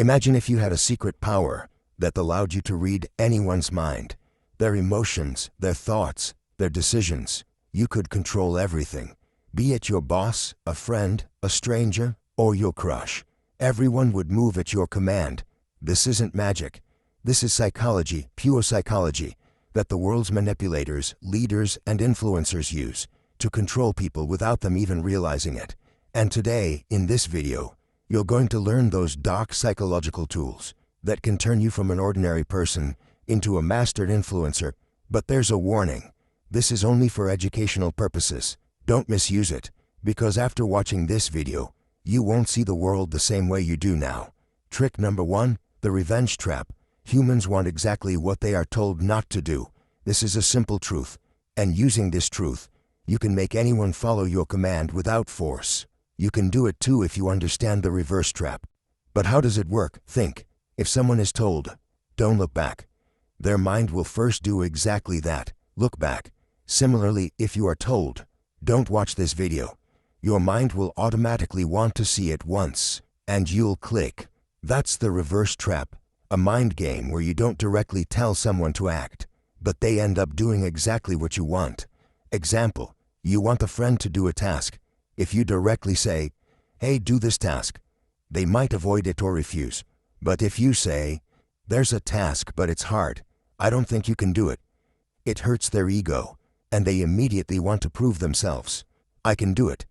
Imagine if you had a secret power that allowed you to read anyone's mind, their emotions, their thoughts, their decisions. You could control everything. Be it your boss, a friend, a stranger, or your crush. Everyone would move at your command. This isn't magic. This is psychology, pure psychology, that the world's manipulators, leaders, and influencers use to control people without them even realizing it. And today, in this video, you're going to learn those dark psychological tools that can turn you from an ordinary person into a mastered influencer. But there's a warning. This is only for educational purposes. Don't misuse it, because after watching this video, you won't see the world the same way you do now. Trick number 1, the revenge trap. Humans want exactly what they are told not to do. This is a simple truth, and using this truth, you can make anyone follow your command without force. You can do it too if you understand the reverse trap. But how does it work? Think. If someone is told, "Don't look back," their mind will first do exactly that, look back. Similarly, if you are told, "Don't watch this video," your mind will automatically want to see it once, and you'll click. That's the reverse trap, a mind game where you don't directly tell someone to act, but they end up doing exactly what you want. Example, you want a friend to do a task. If you directly say, "Hey, do this task," they might avoid it or refuse. But if you say, "There's a task, but it's hard. I don't think you can do it," it hurts their ego, and they immediately want to prove themselves. "I can do it."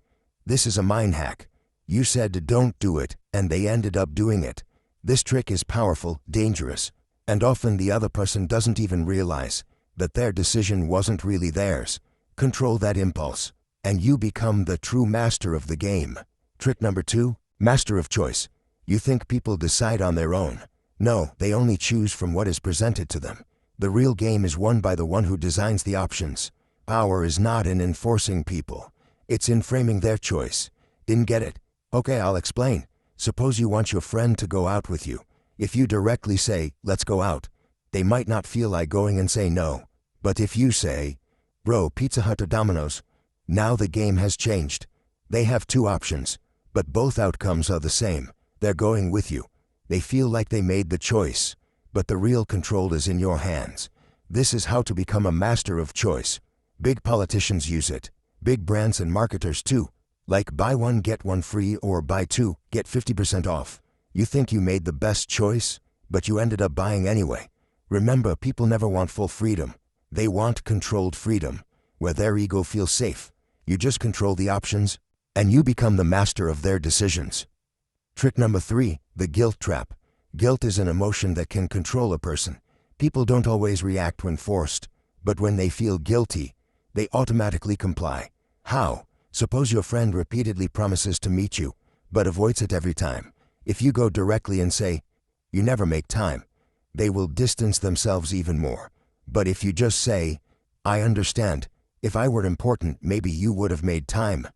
This is a mind hack. You said don't do it, and they ended up doing it. This trick is powerful, dangerous, and often the other person doesn't even realize that their decision wasn't really theirs. Control that impulse, and you become the true master of the game. Trick number 2, master of choice. You think people decide on their own. No, they only choose from what is presented to them. The real game is won by the one who designs the options. Power is not in enforcing people. It's in framing their choice. Didn't get it? Okay, I'll explain. Suppose you want your friend to go out with you. If you directly say, "Let's go out," they might not feel like going and say no. But if you say, "Bro, Pizza Hut or Domino's," now the game has changed. They have two options, but both outcomes are the same. They're going with you. They feel like they made the choice, but the real control is in your hands. This is how to become a master of choice. Big politicians use it. Big brands and marketers too. Like buy one get one free or buy two, get 50% off. You think you made the best choice, but you ended up buying anyway. Remember, people never want full freedom. They want controlled freedom, where their ego feels safe. You just control the options, and you become the master of their decisions. Trick number 3, the guilt trap. Guilt is an emotion that can control a person. People don't always react when forced, but when they feel guilty, they automatically comply. How? Suppose your friend repeatedly promises to meet you, but avoids it every time. If you go directly and say, "You never make time," they will distance themselves even more. But if you just say, "I understand. If I were important, maybe you would have made time,"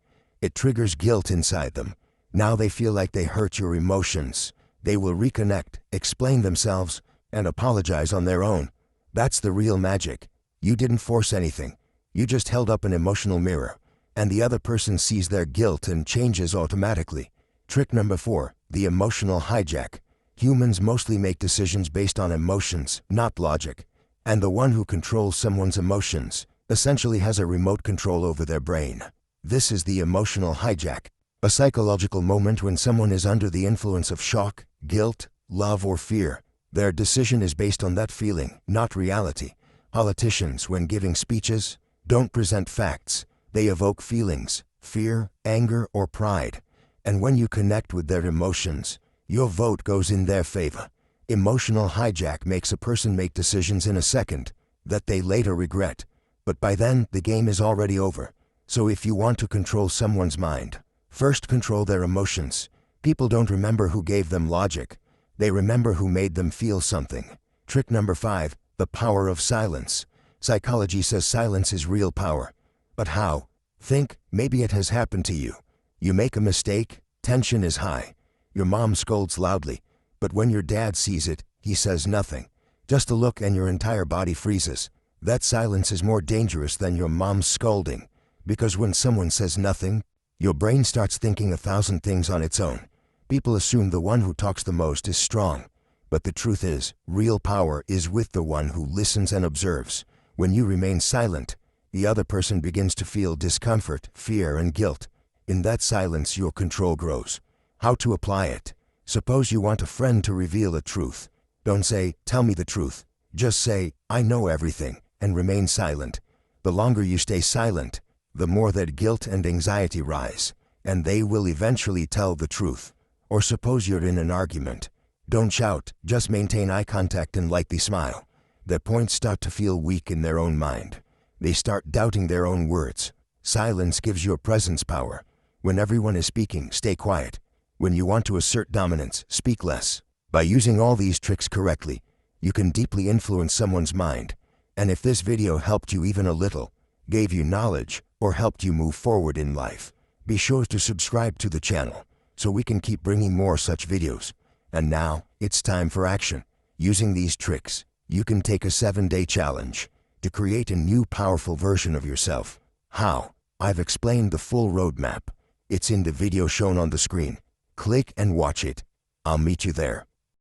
it triggers guilt inside them. Now they feel like they hurt your emotions. They will reconnect, explain themselves, and apologize on their own. That's the real magic. You didn't force anything. You just held up an emotional mirror, and the other person sees their guilt and changes automatically. Trick number 4, the emotional hijack. Humans mostly make decisions based on emotions, not logic. And the one who controls someone's emotions essentially has a remote control over their brain. This is the emotional hijack, a psychological moment when someone is under the influence of shock, guilt, love, or fear. Their decision is based on that feeling, not reality. Politicians, when giving speeches, don't present facts. They evoke feelings, fear, anger, or pride. And when you connect with their emotions, your vote goes in their favor. Emotional hijack makes a person make decisions in a second that they later regret. But by then, the game is already over. So if you want to control someone's mind, first control their emotions. People don't remember who gave them logic. They remember who made them feel something. Trick number 5, the power of silence. Psychology says silence is real power. But how? Think, maybe it has happened to you. You make a mistake, tension is high. Your mom scolds loudly, but when your dad sees it, he says nothing. Just a look and your entire body freezes. That silence is more dangerous than your mom's scolding, because when someone says nothing, your brain starts thinking 1,000 things on its own. People assume the one who talks the most is strong. But the truth is, real power is with the one who listens and observes. When you remain silent, the other person begins to feel discomfort, fear, and guilt. In that silence, your control grows. How to apply it? Suppose you want a friend to reveal a truth. Don't say, "Tell me the truth." Just say, "I know everything," and remain silent. The longer you stay silent, the more that guilt and anxiety rise, and they will eventually tell the truth. Or suppose you're in an argument. Don't shout, just maintain eye contact and lightly smile. Their points start to feel weak in their own mind. They start doubting their own words. Silence gives your presence power. When everyone is speaking, stay quiet. When you want to assert dominance, speak less. By using all these tricks correctly, you can deeply influence someone's mind. And if this video helped you even a little, gave you knowledge, or helped you move forward in life, be sure to subscribe to the channel so we can keep bringing more such videos. And now, it's time for action. Using these tricks, you can take a 7-day challenge to create a new powerful version of yourself. How? I've explained the full roadmap. It's in the video shown on the screen. Click and watch it. I'll meet you there.